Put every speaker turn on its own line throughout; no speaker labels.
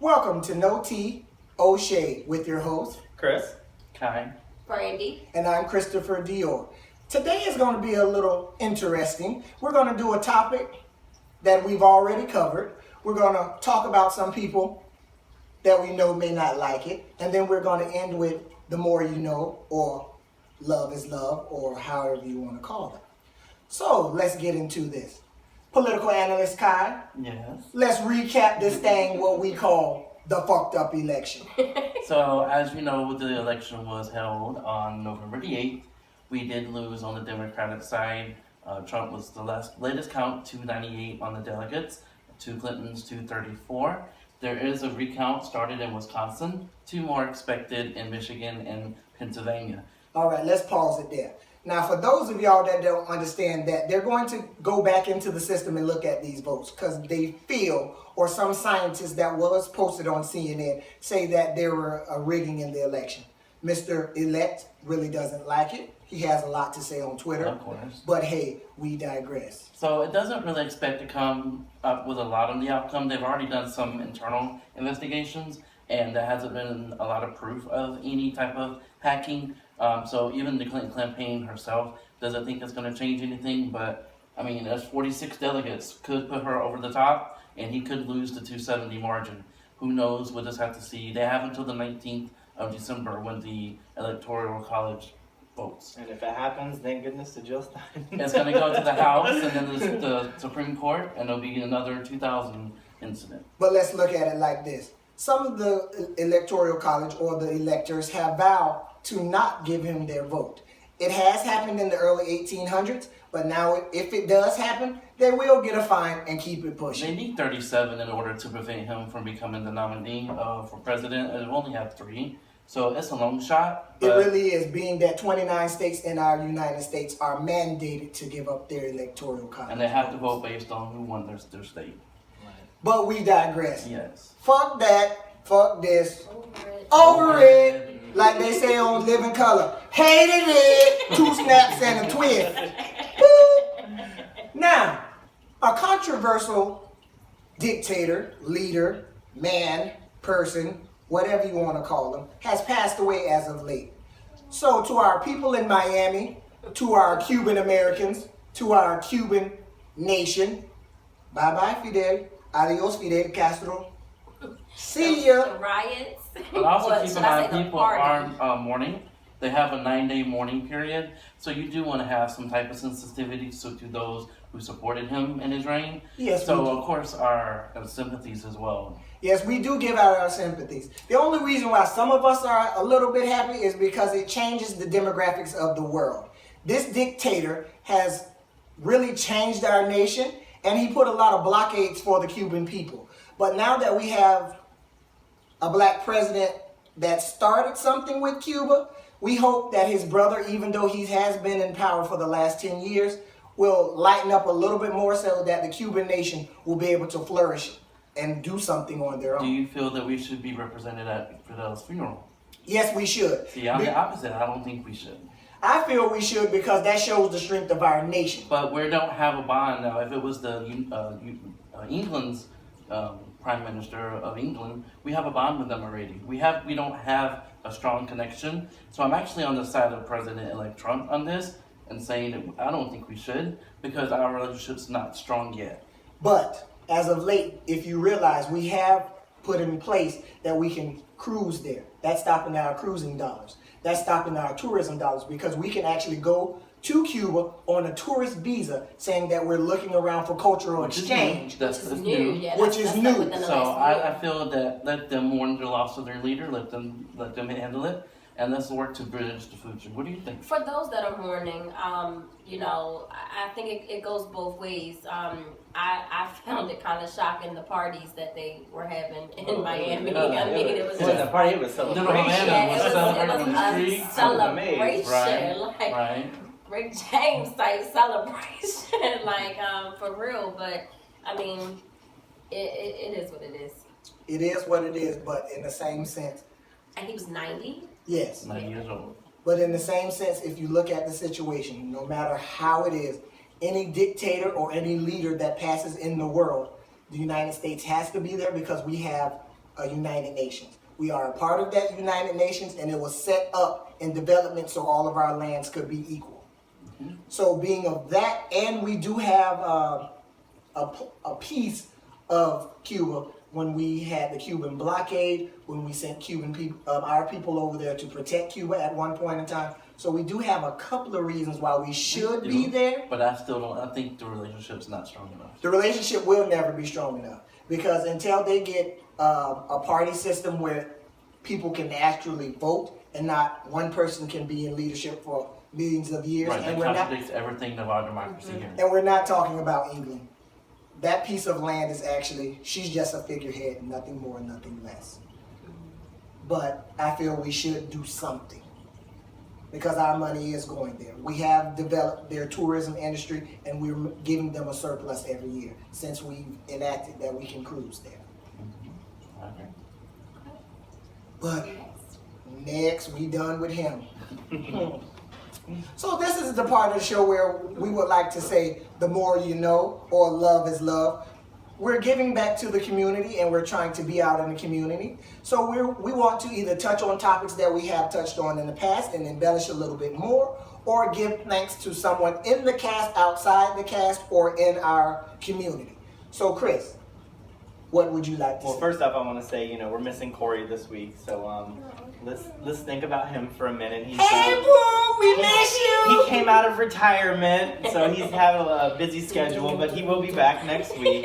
Welcome to No Tea, O Shade with your host,
Chris.
Kai.
Brandy.
and I'm Christopher Dior. Today is going to be a little interesting. We're going to do a topic that we've already covered. We're going to talk about some people that we know may not like it, and then we're going to end with the more you know, or love is love, or however you want to call it. So let's get into this. Political analyst Kai,
Yes.
let's recap this thing, what we call the fucked up election.
So, as you know, the election was held on November the 8th. We did lose on the Democratic side. Trump was the latest count, 298 on the delegates, to Clinton's 234. There is a recount started in Wisconsin, 2 more expected in Michigan and Pennsylvania.
All right, let's pause it there. Now, for those of y'all that don't understand that, they're going to go back into the system and look at these votes because they feel, or some scientists that was posted on CNN say that there were a rigging in the election. Mr. Elect really doesn't like it. He has a lot to say on Twitter.
Of course.
But hey, we digress.
So it doesn't really expect to come up with a lot on the outcome. They've already done some internal investigations, and there hasn't been a lot of proof of any type of hacking. So even the Clinton campaign herself doesn't think it's going to change anything. But I mean, there's 46 delegates could put her over the top, and he could lose the 270 margin. Who knows? We'll just have to see. They have until the 19th of December when the Electoral College votes.
And if it happens, thank goodness to Jill Stein.
It's going to go to the House and then the Supreme Court, and there'll be another 2000 incident.
But let's look at it like this. Some of the Electoral College or the electors have vowed to not give him their vote. It has happened in the early 1800s, but now if it does happen, they will get a fine and keep it pushing.
They need 37 in order to prevent him from becoming the nominee for president, and they only have 3. So it's a long shot.
It really is, being that 29 states in our United States are mandated to give up their Electoral College.
And they have to vote based on who won their state.
But we digress.
Yes.
Fuck that. Fuck this.
Over it.
Over it. Like they say on Living Color. Hated it. 2 snaps and a twist. Boop. Now, a controversial dictator, leader, man, person, whatever you want to call them, has passed away as of late. So to our people in Miami, to our Cuban Americans, to our Cuban nation, bye-bye Fidel. Adios Fidel Castro. See ya.
The riots.
But also
What,
keep
should
in
I
mind,
say the
people
party?
are mourning. They have a 9-day mourning period. So you do want to have some type of sensitivity to those who supported him in his reign.
Yes, we
So
do.
of course our sympathies as well.
Yes, we do give out our sympathies. The only reason why some of us are a little bit happy is because it changes the demographics of the world. This dictator has really changed our nation, and he put a lot of blockades for the Cuban people. But now that we have a black president that started something with Cuba, we hope that his brother, even though he has been in power for the last 10 years, will lighten up a little bit more so that the Cuban nation will be able to flourish and do something on their
Do
own.
you feel that we should be represented at Fidel's funeral?
Yes, we should.
See, I'm the opposite. I don't think we should.
I feel we should because that shows the strength of our nation.
But we don't have a bond now. If it was the England's Prime Minister of England, we have a bond with them already. We don't have a strong connection. So I'm actually on the side of President-elect Trump on this and saying that I don't think we should because our relationship's not strong yet.
But as of late, if you realize, we have put in place that we can cruise there. That's stopping our cruising dollars. That's stopping our tourism dollars because we can actually go to Cuba on a tourist visa saying that we're looking around for cultural exchange.
That's
Which is
new.
new. Yeah,
Which
that's
is
like
new.
within the
So
last year.
I feel that let them mourn the loss of their leader, let them handle it, and let's work to bridge the future. What do you think?
For those that are mourning, I think it goes both ways. I found it kind of shocking the parties that they were having in Miami. I mean, it was
It wasn't a
just
party, it was
Little
celebration.
Havana
yeah,
was
it
celebrating on the
was
street.
a celebration,
Right,
like
right.
Rick James type celebration, like for real. But I mean, it is what it is.
It is what it is, but in the same sense,
And he was 90.
yes.
9 years old.
But in the same sense, if you look at the situation, no matter how it is, any dictator or any leader that passes in the world, the United States has to be there because we have a United Nations. We are a part of that United Nations, and it was set up in development so all of our lands could be equal. So being of that, and we do have a piece of Cuba when we had the Cuban blockade, when we sent Cuban people, our people over there to protect Cuba at one point in time. So we do have a couple of reasons why we should be there.
But I still don't. I think the relationship's not strong enough.
The relationship will never be strong enough because until they get a party system where people can actually vote and not one person can be in leadership for millions of years,
Right,
and
that
we're not,
contradicts everything of our democracy here.
and we're not talking about England. That piece of land is actually, she's just a figurehead, nothing more, nothing less. But I feel we should do something because our money is going there. We have developed their tourism industry and we're giving them a surplus every year since we've enacted that we can cruise there.
Okay.
But next, we done with him. So this is the part of the show where we would like to say, the more you know, or love is love. We're giving back to the community and we're trying to be out in the community. So we want to either touch on topics that we have touched on in the past and embellish a little bit more, or give thanks to someone in the cast, outside the cast, or in our community. So Chris, what would you like to
Well,
say?
first off, I want to say, we're missing Corey this week, so let's think about him for a minute. He's,
Hey, boo, we miss you.
he came out of retirement, so he's having a busy schedule, but he will be back next week.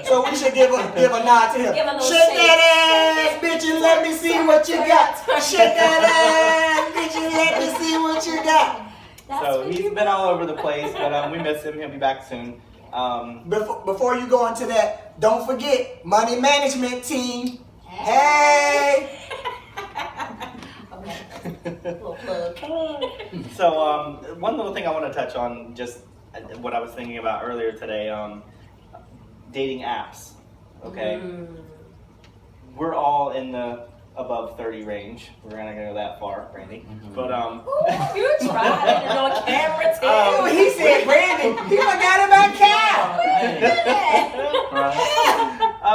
So we should give a nod to him.
Give a little
Shake
shake.
that ass, bitch, and let me see what you got. Shake that ass, bitch, and let me see what you got.
So he's been all over the place, but we miss him. He'll be back soon.
Before you go into that, don't forget, money management team. Hey!
Okay. Little plug.
So one little thing I want to touch on, just what I was thinking about earlier today, dating apps. Okay, we're all in the above 30 range. We're not gonna go that far, Brandy. But
Ooh, you tried it on camera too.
Oh, he said Brandon. He forgot about Cal.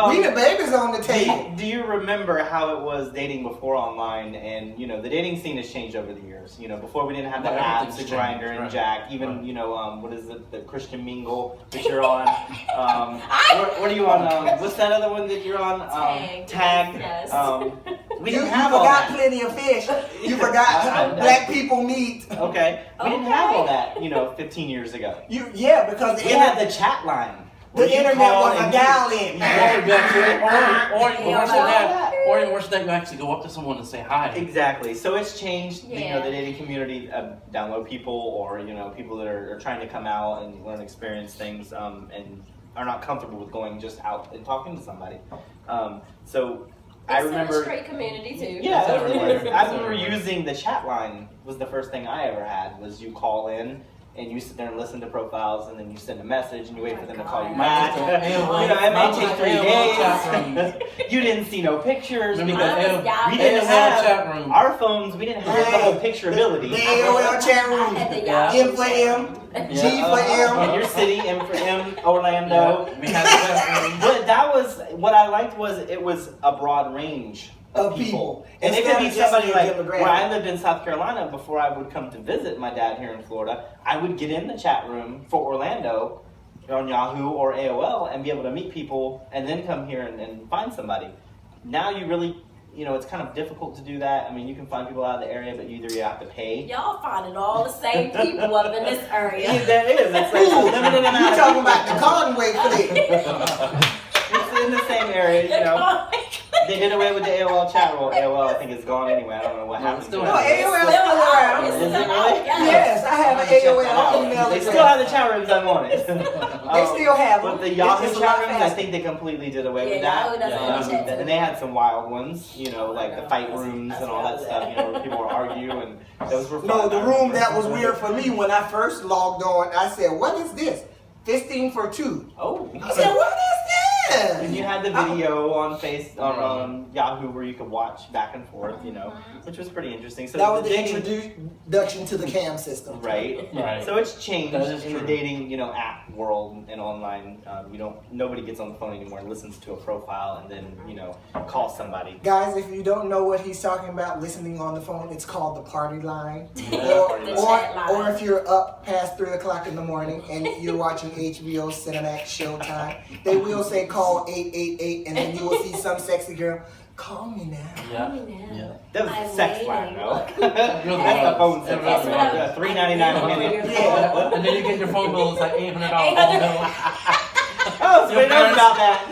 We the babies on the table.
Do you remember how it was dating before online? And the dating scene has changed over the years. Before we didn't have the
Well,
apps,
everything's
the Grindr and
changed, right.
Jack. Even
Right.
what is it, the Christian Mingle that you're on? What are you on? What's that other one that you're on? Tag.
Yes.
We
You
didn't have all
forgot
that.
plenty of fish. You forgot black people meat.
Okay, we didn't have all that. 15 years ago.
Yeah, because
We had the chat line.
the internet was a dial in.
Or even worse than that, you actually go up to someone and say hi.
Exactly. So it's changed,
Yeah.
the dating community, download people or, people that are trying to come out and learn, experience things, and are not comfortable with going just out and talking to somebody. So I
It's in
remember.
a straight community too.
Yeah,
It's everywhere.
I remember using the chat line was the first thing I ever had, was you call in and you sit there and listen to profiles and then you send a message and you wait for them to call you back.
God.
It may take 3
AOL
days. You didn't see no pictures
Remember
because
the
we didn't
AOL
have
chat room.
our phones. We didn't have the whole picture ability.
The AOL chat room.
I had the
Yeah.
M for M, G for
In your
M.
city, M for M, Orlando.
We had the chat room.
But that was what I liked, was it was a broad range
Of people.
And it could be
Instead of
somebody
just
like
your demographic.
where I lived in South Carolina before I would come to visit my dad here in Florida. I would get in the chat room for Orlando on Yahoo or AOL and be able to meet people and then come here and find somebody. Now you really, it's kind of difficult to do that. I mean, you can find people out of the area, but either you have to pay.
Y'all finding all the same people up in this area.
Yeah, that is. It's like
Ooh,
a limited
you
amount of
talking
people.
about the Conway flick.
It's in the same area, They did away with the AOL chat room. AOL, I think, is gone anyway. I don't know what
No,
happened
it's
to
still
it.
No, AOL is still around.
It's
Is it
still
really?
out, yes.
Yes, I have an AOL email
They
address.
still have the chat rooms I wanted.
They still have them.
But the Yahoo
It's a
chat
lot
rooms, I
faster.
think they completely did away with
Yeah,
that.
Yahoo doesn't
have
any chat
And they had some wild ones, like the fight rooms
That's
and all that
what I
stuff, where people would argue, and those were fun.
No, the
I
room
remember.
that was weird for me when I first logged on, I said, what is this? Fisting for two.
Oh.
I said, what is this? Yeah.
And you had the video on Yahoo where you could watch back and forth, which was pretty interesting. So
That was the
dating,
introduction to the cam system.
right?
Right.
So it's changed
That is
in the
true.
dating, app world and online. Nobody gets on the phone anymore and listens to a profile and then, calls somebody.
Guys, if you don't know what he's talking about, listening on the phone, it's called the party line.
Yeah.
Party
The
line.
chat line.
Or if you're up past 3 o'clock in the morning and you're watching HBO, Cinemax, Showtime, they will say call 888 and then you will see some sexy girl, call me now.
Yeah.
Yeah.
Yeah.
That was
I'm
the sex
waiting.
line, though.
Really
That's the
was.
phone
It
sex
really
line.
was.
$3.99 a minute.
Yeah.
And then you get your phone bill, it's like $800.
Oh, so we know about that.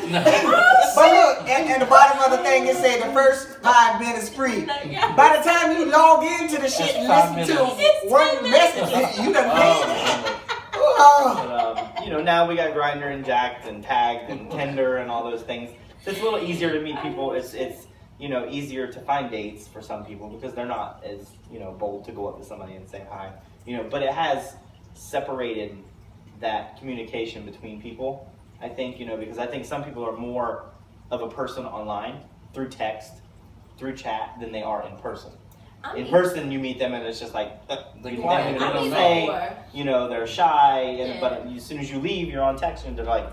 But look, and the bottom of the thing, it say the first 5 minutes free.
Yeah.
By the time you log into the shit and
That's 5
listen to
minutes.
one message, you done paid it. Oh.
But, now we got Grindr and Jacked and Tagged and Tinder and all those things. So it's a little easier to meet people. It's easier to find dates for some people because they're not as, bold to go up to somebody and say hi. But it has separated that communication between people. I think, because I think some people are more of a person online through text, through chat than they are in person. In person, you meet them and it's just like
They
you
quiet.
know,
They
they
don't
say,
know.
they're shy,
Yeah.
but as soon as you leave, you're on text and they're like,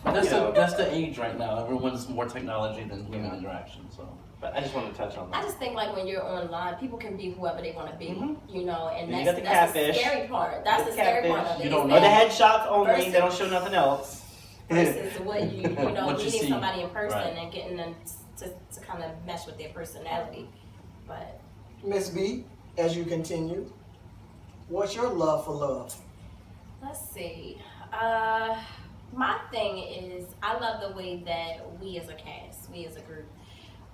That's the age right now. Everyone's more technology than human interaction. So.
But I just wanted to touch on
I
that.
just think like when you're online, people can be whoever they want to be, and
You
that's,
got the
that's the
catfish.
scary part. That's the scary part of it.
You don't
is
know.
Or the
that
headshots only,
Versus-
they don't show nothing else.
versus what you
What you
meeting
see.
somebody in person
Right.
and getting them to kind of mesh with their personality. But
Miss B, as you continue, what's your love for love?
let's see. My thing is, I love the way that we as a cast, we as a group,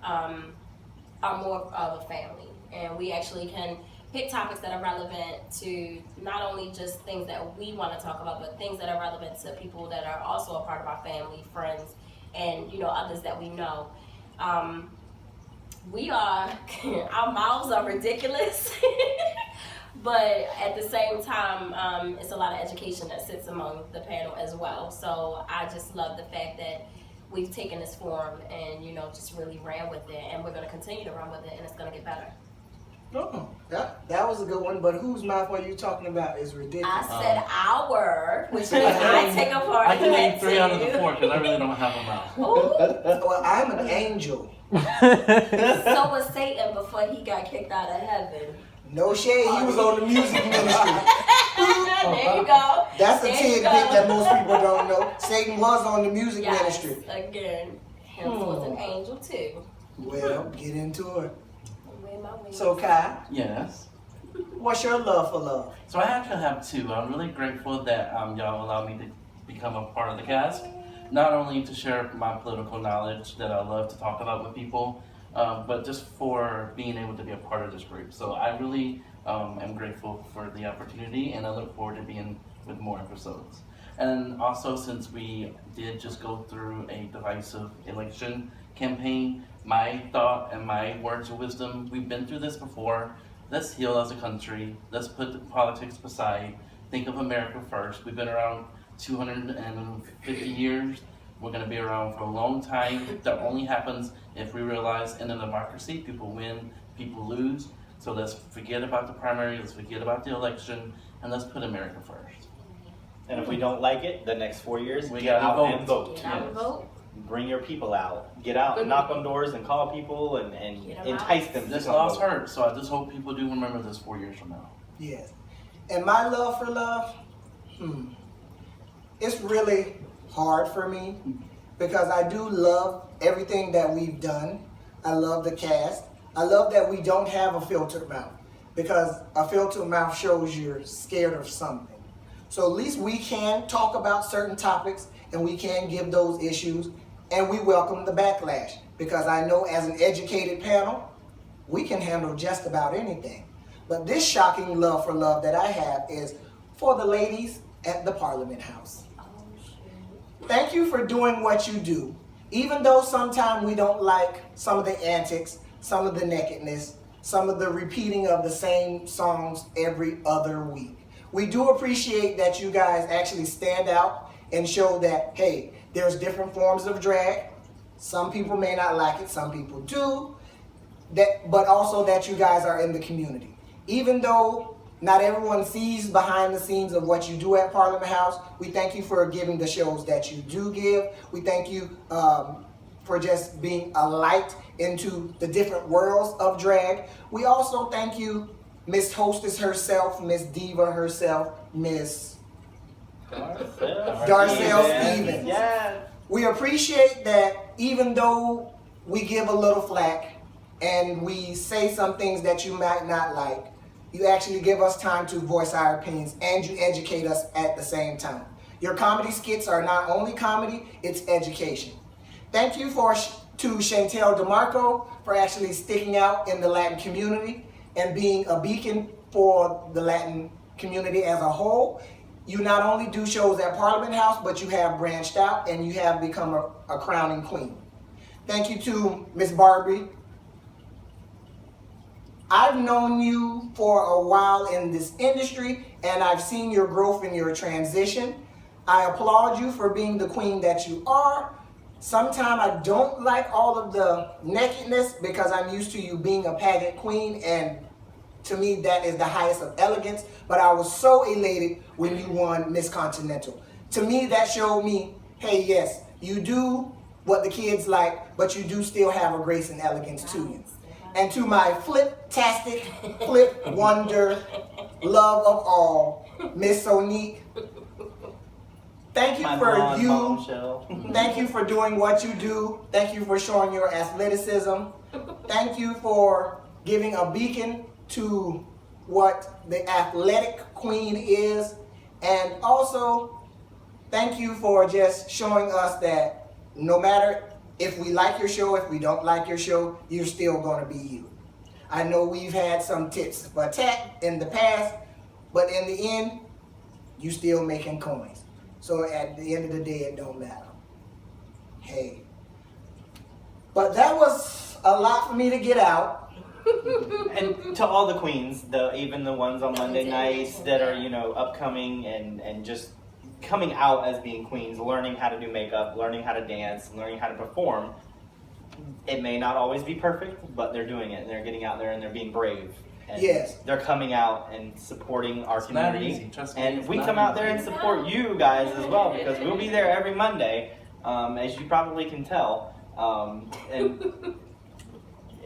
are more of a family, and we actually can pick topics that are relevant to not only just things that we want to talk about, but things that are relevant to people that are also a part of our family, friends, and others that we know. We are our mouths are ridiculous. But at the same time, it's a lot of education that sits among the panel as well. So I just love the fact that we've taken this form and, just really ran with it. And we're going to continue to run with it, and it's going to get better.
Oh, that was a good one, but whose mouth are you talking about is ridiculous.
I said our, which means I take a part
I
in
can name
that
3 out of the
too.
4 because I really don't have a mouth.
Ooh.
Well, I'm an angel.
So was Satan before he got kicked out of heaven.
No shade, he was on the music ministry.
There you go.
That's a
There you
tidbit
go.
that most people don't know. Satan was on the music
Yes,
ministry.
again, him was an angel too.
Well, get into it.
Where my wings?
So, Kai,
Yes.
what's your love for love?
So I actually have 2. I'm really grateful that y'all allowed me to become a part of the cast. Not only to share my political knowledge that I love to talk about with people, but just for being able to be a part of this group. So I really am grateful for the opportunity, and I look forward to being with more episodes. And also, since we did just go through a divisive election campaign, my thought and my words of wisdom, we've been through this before. Let's heal as a country. Let's put the politics aside. Think of America first. We've been around 250 years. We're going to be around for a long time. That only happens if we realize in a democracy, people win, people lose. So let's forget about the primary, let's forget about the election, and let's put America first.
And if we don't like it, the next 4 years,
We
get
gotta
out
vote.
and vote.
Get out and vote.
Bring your people out. Get out and knock on doors and call people and
Get 'em
entice
out.
them to
This
come
loss
vote.
hurts, so I just hope people do remember this 4 years from now.
Yes. And my love for love, it's really hard for me because I do love everything that we've done. I love the cast. I love that we don't have a filtered mouth because a filtered mouth shows you're scared of something. So at least we can talk about certain topics and we can give those issues, and we welcome the backlash because I know as an educated panel, we can handle just about anything. But this shocking love for love that I have is for the ladies at the Parliament House.
Oh, shit.
Thank you for doing what you do. Even though sometimes we don't like some of the antics, some of the nakedness, some of the repeating of the same songs every other week. We do appreciate that you guys actually stand out and show that, hey, there's different forms of drag. Some people may not like it, some people do. But also that you guys are in the community. Even though not everyone sees behind the scenes of what you do at Parliament House, we thank you for giving the shows that you do give. We thank you for just being a light into the different worlds of drag. We also thank you, Miss Hostess herself, Miss Diva herself, Miss Darcel Stevens.
Yes.
We appreciate that even though we give a little flack and we say some things that you might not like, you actually give us time to voice our opinions and you educate us at the same time. Your comedy skits are not only comedy, it's education. Thank you to Chantel DeMarco for actually sticking out in the Latin community and being a beacon for the Latin community as a whole. You not only do shows at Parliament House, but you have branched out and you have become a crowning queen. Thank you to Miss Barbie. I've known you for a while in this industry and I've seen your growth and your transition. I applaud you for being the queen that you are. Sometimes I don't like all of the nakedness because I'm used to you being a pageant queen, and to me that is the highest of elegance. But I was so elated when you won Miss Continental. To me that showed me, hey, yes, you do what the kids like, but you do still have a grace and elegance to you. And to my flip-tastic, flip wonder, love of all, Miss Sonique, thank you for you. Thank you for doing what you do. Thank you for showing your athleticism. Thank you for giving a beacon to what the athletic queen is. And also, thank you for just showing us that no matter if we like your show, if we don't like your show, you're still going to be you. I know we've had some tits for tat in the past, but in the end, you still making coins. So at the end of the day, it don't matter. Hey. But that was a lot for me to get out.
And to all the queens, even the ones on Monday nights that are, upcoming and just coming out as being queens, learning how to do makeup, learning how to dance, learning how to perform. It may not always be perfect, but they're doing it and they're getting out there and they're being brave. And
yes.
They're coming out and supporting our community.
Trust me,
and we come out there and support you guys as well, because we'll be there every Monday, as you probably can tell. And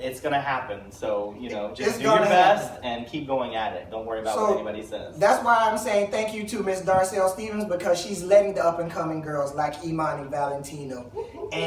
it's going to happen. So, just do your best and keep going at it. Don't worry about what anybody says.
That's why I'm saying thank you to Miss Darcel Stevens, because she's letting the up-and-coming girls like Imani Valentino and